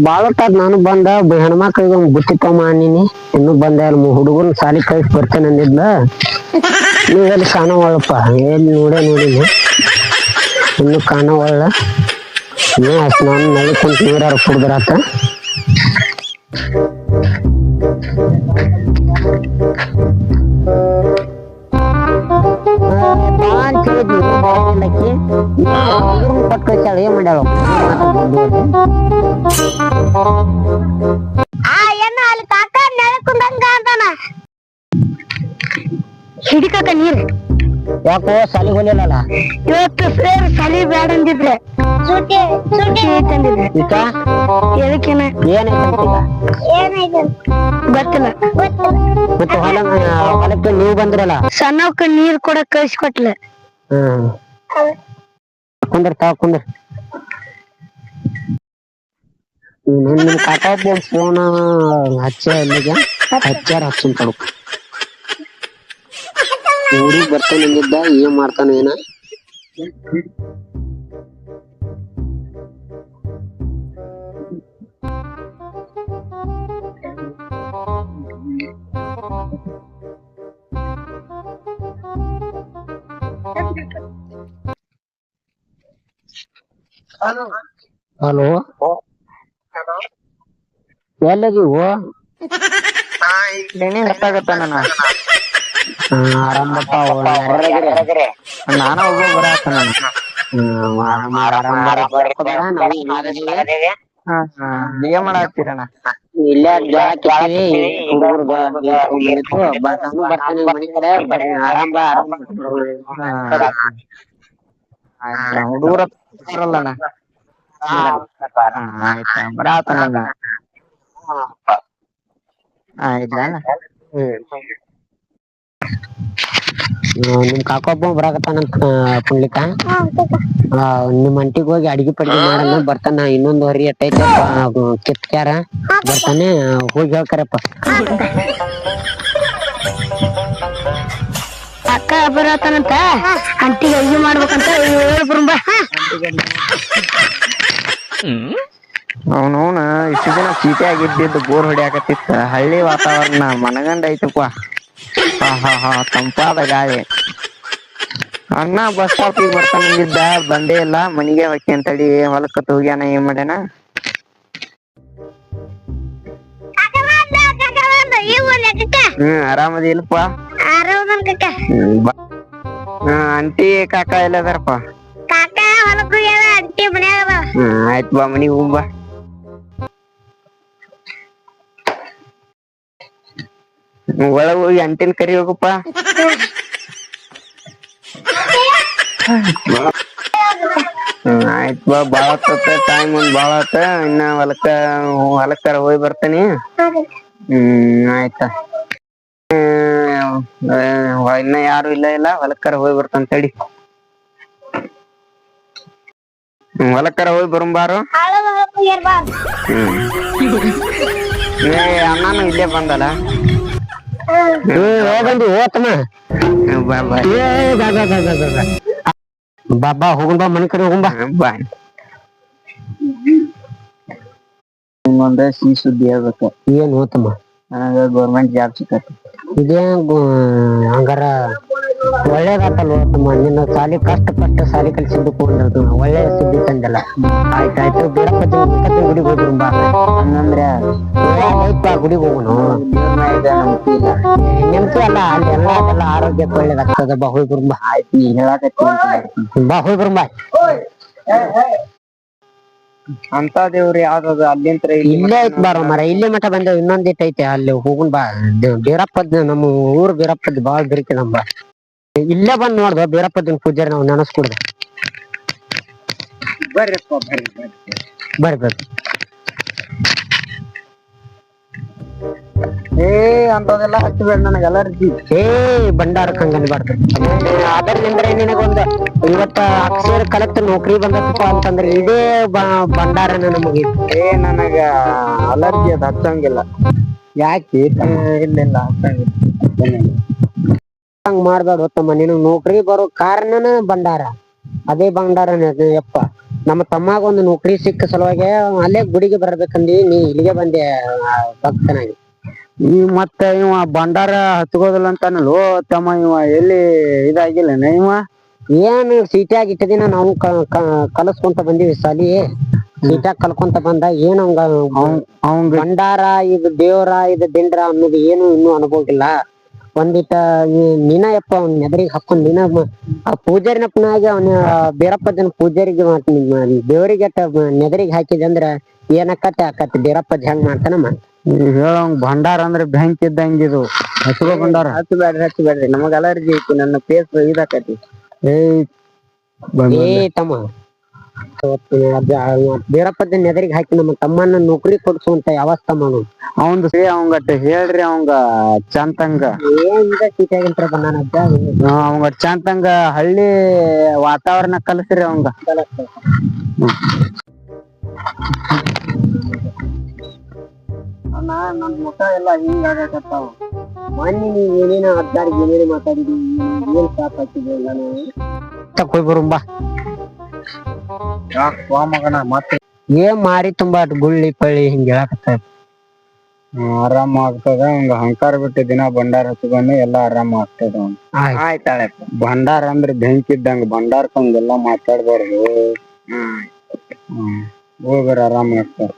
ಬಾಳತ್ತಾರ ನಾನು ಬಂದ ಹೆಣ್ಮಕ್ಳಿಗೆ ಒಂದ್ ಬುತ್ತಿ ತಗೊಂಡಿನಿ ಇನ್ನು ಬಂದ ಹುಡುಗನ್ ಸಾಲಿ ಕಳ್ಸಿ ಬರ್ತೇನೆ ಅಂದಿದ್ಲ ನೀವೆಲ್ಲಿ ಕಾಣವಲ್ಲಪ್ಪ ಎಲ್ಲಿ ನೋಡಿನಿ ಇನ್ನು ಕಾಣವಲ್ಲ ನಾನು ನಳಿ ಕುಂತ ನೀರಾರ ಕುಡ್ದ್ರಾತ ಕೊಟ್ಟು ಏನ್ ಮಾಡ್ಯಾಳ ಹಿಡಿಕಾಕ ನೀರ್ ಯಾಕೋ ಸಾಲಿ ಹೋಲಿಲ್ಲ ಇವತ್ತು ಸರ್ ಸಾಲಿ ಬ್ಯಾಡ ಅಂದಿದ್ರೆ ತಂದಿದ್ರೆ ಎದಕ್ಕೇನ ಗೊತ್ತಿಲ್ಲ ಮತ್ತೆ ಹೊಲಕ್ಕೆ ನೀವು ಬಂದ್ರಲ್ಲ ಸಣ್ಣಕ್ಕ ನೀರ್ ಕೊಡಕ್ ಕಳ್ಸಿಕೊಟ್ಲ ಕುಂದ್ರ ಕುಂದ್ರ ನಿಮ್ ಕಾಕ ಫೋನ್ ಹಚ್ಚ ಅಲ್ಲಿಗೆ ಹಚ್ಚಿನ ತಡಕ್ ಊರಿಗೆ ಬರ್ತಾನೆ ಅಂದಿದ್ದ ಏನ್ ಮಾಡ್ತಾನ ಏನ ಹಲೋ ಎಲ್ಲದೀವು ಗೊತ್ತಾಗತ್ತ ನನ್ನ ಆರಾಮಪ್ಪ ನಾನು ಒಬ್ಬ ಬರತ್ತ ಏನ್ ಮಾಡತ್ತೀರಣ್ಣ ಇಲ್ಲೇ ಹುಡುಗರು ಬರ್ತಾನೆ ಮನಿ ಕಡೆ ಆರಾಮ ಹುಡುಗರ ಬರಲ್ಲಣ್ಣ ಆಯ್ತಾ ಬರತ್ತ ಆಯ್ತಾ ನಿಮ್ ಕಾಕೊಬ್ಬ ಬರಾಕತ್ತಾನಂತ ಪುಣ್ಲಿಕ ನಿಮ್ ಅಂಟಿಗೆ ಹೋಗಿ ಅಡಿಗೆ ಪಡಿಗೆ ಮಾಡಣ ಬರ್ತಾನ ಇನ್ನೊಂದು ಹೊರಿ ಎಟ್ಟೈತೆ ಕಿತ್ಕ್ಯಾರ ಬರ್ತಾನೆ ಹೋಗಿ ಹೇಳ್ಕರಪ್ಪ ಅಕ್ಕ ಬರತಾನಂತ ಅಂಟಿಗೆ ಅಡಿಗೆ ಮಾಡ್ಬೇಕಂತ ಹೇಳ್ಬರುಂಬ ಅವನವನ ಇಷ್ಟು ದಿನ ಚೀಟಿ ಆಗಿದ್ದು ಬೋರ್ ಹೊಡಿಯಾಕತ್ತಿತ್ತ ಹಳ್ಳಿ ವಾತಾವರಣ ಮನಗಂಡ ಐತಪ್ಪ ಹಾ ತಂಪಾದ ಗಾಳಿ ಅಣ್ಣ ಬಸ್ ಸ್ಟಾಪಿಗೆ ಬರ್ತಾನಿದ್ದ ಬಂದೇ ಇಲ್ಲ ಮನಿಗೆ ಹೊಕ್ಕಿ ಅಂತೇಳಿ ಹೊಲಕ್ಕತ್ ಹೋಗ್ಯಾನ ಏನ್ ಮಾಡ್ಯಾನ ಆರಾಮದಿ ಇಲ್ಲಪ್ಪ ಅಂಟಿ ಕಾಕ ಎಲ್ಲದಾರಪ್ಪ ಆಯ್ತು ಬಾ ಮನಿಗೆ ಹೋಗ್ ಬಾ ಒಳಗ್ ಹೋಗಿ ಅಂಟಿನ ಕರಿ ಹೋಗಪ್ಪ ಆಯ್ತು ಬಾ ಬಾಳ ಟೈಮ್ ಒಂದ್ ಬಾಳ ಆತ ಇನ್ನ ಹೊಲಕ್ಕಾರ ಹೋಗಿ ಬರ್ತಾನಿ ಆಯ್ತಾ ಇನ್ನ ಯಾರು ಇಲ್ಲ ಹೊಲಕ್ಕಾರ ಹೋಗಿ ಬರ್ತಾನ ತಡಿ ಹೊಲಕ್ಕಾರ ಹೋಗಿ ಬರುಂಬಾರು ಅಣ್ಣನು ಇಲ್ಲೇ ಬಂದಲ್ಲ ಹೋಗಂದಿ ಹೋತಮ್ಮ ಬಾಬಾ ಹೋಗುನ್ ಬಾ ಮನೆ ಕಡೆ ಹೋಗುನ್ ಬಾ ಒಂದ ಸಿಹಿ ಸುದ್ದಿ ಹೇಳ್ಬೇಕು ಏನ್ ಹೋತಮ್ಮ ನನಗ ಗೌರ್ಮೆಂಟ್ ಜಾಬ್ ಸಿಕ್ಕತಿ ಇದೇ ಹಂಗಾರ ಒಳ್ಳೇದಾತಲ್ವ ತಮ್ಮ ನಿನ್ನ ಸಾಲಿ ಕಷ್ಟಪಟ್ಟು ಸಾಲಿ ಕಲಿಸಿದ್ದು ಒಳ್ಳೆ ಸುದ್ದಿ ತಂದಲ್ಲ ಆಯ್ತಾಯ್ತು ಬೇರಪ್ಪ ಗುಡಿಗೆ ಹೋಗ್ರು ಬಾ ಹಂಗಂದ್ರೆ ಆಯ್ತಾ ಗುಡಿಗೆ ಹೋಗುನು ನೆನಪಿ ಅಲ್ಲ ಅಲ್ಲಿ ಎಲ್ಲ ಆರೋಗ್ಯಕ್ಕೆ ಒಳ್ಳೇದಾಗ್ತದ ಬಾ ಹೋಗ್ರು ಬಾ ಆಯ್ತು ನೀ ಹೇಳಕತ್ತಿ ಬಾ ಹೋಗ್ರು ಬಾ ಅಂತ ದೇವ್ರಿ ಯಾವ್ದದ ಅಲ್ಲಿಂತ್ರ ಇಲ್ಲೇ ಐತ್ ಬಾರೋ ಮರ ಇಲ್ಲೇ ಮಠ ಬಂದೇವ್ ಇನ್ನೊಂದಿಟ್ ಐತೆ ಅಲ್ಲಿ ಹೋಗುನ್ ಬಾ ಬೀರಪ್ಪದ್ ನಮ್ಮ ಊರ್ ಬೀರಪ್ಪದ್ ಬಾಳ್ ಬಿರಿಕೆ ನಮ್ ಬಾ ಇಲ್ಲೇ ಬಂದ್ ನೋಡ್ದ ಬೀರಪ್ಪದನ್ ಪೂಜಾರಿ ನಾವ್ ನೆನಸ್ಕೊಡ್ದ ಬರ್ರಿಪ್ಪ ಬರ್ರಿ ಅಂತದೆಲ್ಲ ಹಚ್ಚಬೇಡ ನನಗೆ ಅಲರ್ಜಿ ಭಂಡಾರಕ್ಕೆ ಹಂಗ ಅನ್ಬಾರ್ದು ಅದರಿಂದ ನಿನಗೊಂದು ಇವತ್ತ ಅಕ್ಷರ ಕಲೆಕ್ಟ್ ನೌಕರಿ ಬಂದಪ್ಪ ಅಂತಂದ್ರೆ ಇದೇ ಭಂಡಾರನ ನಮಗೆ ನನಗ ಅಲರ್ಜಿ ಅದ ಹಚ್ಚಂಗಿಲ್ಲ ಯಾಕೆ ಇಲ್ಲ ಹಚ್ಚಂಗಿಲ್ಲ ಹಂಗ ಮಾಡ್ಬೇಡ ತಮ್ಮ ನಿನಗ್ ನೌಕರಿ ಬರೋ ಕಾರಣನ ಭಂಡಾರ ಅದೇ ಭಂಡಾರನೇ ಯಪ್ಪ ನಮ್ಮ ತಮ್ಮಾಗ ಒಂದು ನೌಕರಿ ಸಿಕ್ಕ ಸಲುವಾಗಿ ಅಲ್ಲೇ ಗುಡಿಗೆ ಬರ್ಬೇಕಂದಿ ನೀ ಇಲ್ಲಿಗೆ ಬಂದೆ ಭಕ್ತನಾಗಿ. ಈ ಮತ್ತೆ ಇವ ಭಂಡಾರ ಹಚ್ಕೋದಿಲ್ಲ ಅಂತಾನಲ್ವ ತಮ್ಮ, ಇವ ಎಲ್ಲಿ ಇದಾಗಿಲ್ಲ ಇವ? ಏನು ಸೀಟ್ಯಾಗ ಇಟ್ಟ ದಿನ ನಾವು ಕಲಸ್ಕೊಂತ ಬಂದಿವಿ ಸಾಲಿ. ಸೀಟ್ಯಾಗ ಕಲ್ಕೊಂತ ಬಂದ ಏನ್ ಅವಂಗ ಭಂಡಾರ ಇದು ದೇವ್ರ ಇದು ದಿಂಡ್ರ ಅನ್ನೋದು ಏನು ಇನ್ನೂ ಅನುಭವ ಇಲ್ಲ. ಒಂದಿಟ ನೀನ ಯಪ್ಪ ಅವ್ನ ನೆದರಿಗೆ ಹಾಕೊಂಡ್ ನೀನ ಆ ಪೂಜಾರಿನಪ್ಪನಾಗ ಅವನ ಬೀರಪ್ಪಜ್ಜನ ಪೂಜಾರಿಗೆ ದೇವರಿಗೆ ನೆದರಿಗೆ ಹಾಕಿದೆ ಅಂದ್ರ ಏನಕ್ಕತ್ತೆ ಆಕತಿ. ಬೀರಪ್ಪಜ್ಜ ಹೆಂಗ್ ಮಾಡ್ತಾನಮ್ಮ ಹೇಳಂಗ್ ಭಂಡಾರ ಅಂದ್ರೆ ಬ್ಯಾಂಕ್ ಇದ್ದಂಗ ಇದು. ಹಚ್ಕೋ ಭಂಡಾರ. ಹಚ್ಚಬೇಡ್ರಿ ನಮಗ ಅಲರ್ಜಿ ಐತಿ, ನನ್ನ ಫೇಸ್ ಇದಾಕತಿ. ಏ ತಮ್ಮ ಬೀರಪ್ಪದ ನೆದರಿಗೆ ಹಾಕಿ ನಮ್ಮ ತಮ್ಮನ್ನ ನೌಕರಿ ಕೊಡ್ಸುವಂತ ವ್ಯವಸ್ಥೆ ಮಾಡು. ಅವಂದು ಅವಂಗಟ್ಟ ಹೇಳ್ರಿ ಅವಂಗ ಚಂತಂಗ ಸೀಟಾಗಿಂತ್ರ ಬಂದಾನಜ್ಜ. ಅವಂಗ ಚಂತಂಗ ಹಳ್ಳಿ ವಾತಾವರಣ ಕಲಸ್ರಿ ಅವಂಗ. ನನ್ ಮುಖ ಎಲ್ಲ ಹಿಂಗಾಗತ್ತಾವ. ಮೊನ್ನೆ ನೀವ್ ಏನೇನೋ ಅದ್ದಾರಿಗೆ ಏನೇನು ಮಾತಾಡಿದ್ವಿ, ಏನ್ ಸಾಪ್ ಹಾಕಿದ್ವಿ ನಾನು ತಕೊಯ್ ಬರುಂಬಾ. ಮಗನ ಮತ್ತೆ ಏನ್ ಮಾರಿ ತುಂಬಾ ಗುಳ್ಳಿ ಪಳ್ಳಿ ಹಿಂಗ ಹೇಳಕತ್ತ. ಆರಾಮ ಆಗ್ತದ ಹಂಗ ಅಹಂಕಾರ ಬಿಟ್ಟು ದಿನ ಭಂಡಾರ ಹಚ್ಕೊಂಡ್ ಎಲ್ಲಾ ಆರಾಮ ಆಗ್ತದ. ಆಯ್ತಾಳೆ. ಭಂಡಾರ ಅಂದ್ರೆ ಬೆಂಕಿ ಇದ್ದಂಗ, ಭಂಡಾರಕ್ಕಂಗೆಲ್ಲಾ ಮಾತಾಡ್ಬಾರ್ದು. ಹೋಗ್ರ ಆರಾಮ ಆಗ್ತಾರ.